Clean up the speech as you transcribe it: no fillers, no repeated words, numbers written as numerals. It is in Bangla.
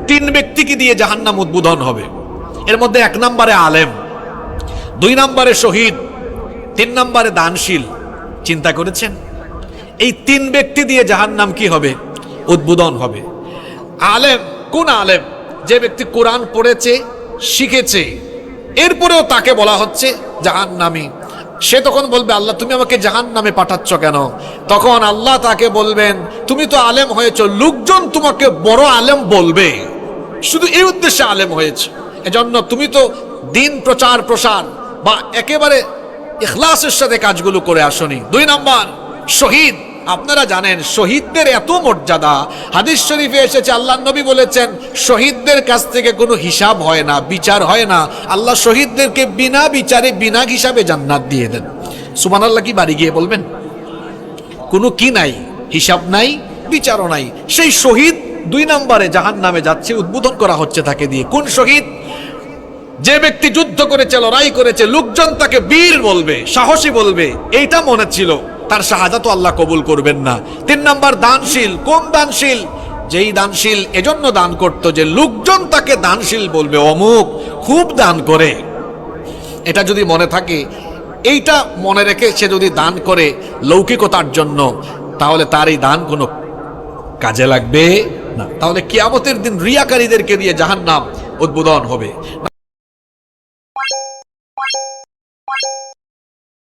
তিন ব্যক্তিকে দিয়ে জাহান্নাম উদ্বোধন হবে। এর মধ্যে 1 নম্বরে আলেম, 2 নম্বরে শহীদ, 3 নম্বরে দানশীল। চিন্তা করেছেন এই 3 ব্যক্তি দিয়ে জাহান্নাম কি হবে? উদ্বোধন হবে। আলেম, কোন আলেম? যে ব্যক্তি কোরআন পড়েছে, শিখেছে, এরপরেও তাকে বলা হচ্ছে জাহান্নামী। সে তখন বলবে, আল্লাহ তুমি আমাকে জাহান্নামে পাঠাচ্ছ কেন? তখন আল্লাহ তাকে বলবেন, তুমি তো আলেম হয়েছ, লোকজন তোমাকে বড় আলেম বলবে, শুধু এই উদ্দেশ্যে আলেম হয়েছে, এজন্য তুমি তো দিন প্রচার প্রসার বা একেবারে ইখলাসের সাথে কাজগুলো করে আসনি। 2 নম্বর শহীদ। আপনারা জানেন শহীদদের এত মর্যাদা, হাদিস শরীফে এসেছে, আল্লাহ নবী বলেছেন শহীদদের কাছ থেকে কোনো হিসাব হয় না, বিচার হয় না। আল্লাহ শহীদদেরকে বিনা বিচারে বিনা হিসাবে জান্নাত দিয়ে দেন। সুবহানাল্লাহ কি বাড়ি গিয়ে বলবেন? কোনো কি নাই, হিসাব নাই, বিচারও নাই। সেই শহীদ 2 নম্বরে জাহান্নামে যাচ্ছে, উদ্বোধন করা হচ্ছে তাকে দিয়ে। কোন শহীদ? যে ব্যক্তি যুদ্ধ করেছে, লড়াই করেছে, লোকজন তাকে বীর বলবে, সাহসী বলবে, এইটা মনে ছিল, তার শাহাদাত আল্লাহ কবুল করবেন না। 3 নম্বর দানশীল। কোন দানশীল? যেই দানশীল এজন্য দান করত যে লোকজন তাকে দানশীল বলবে, অমুক খুব দান করে। এটা যদি মনে থাকে, এইটা মনে রেখে সে যদি দান করে লৌকিকতার জন্য, তাহলে তার এই দান কোনো কাজে লাগবে না। তাহলে কিয়ামতের দিন রিয়াকারীদেরকে দিয়ে জাহান্নাম উদ্বোধন হবে।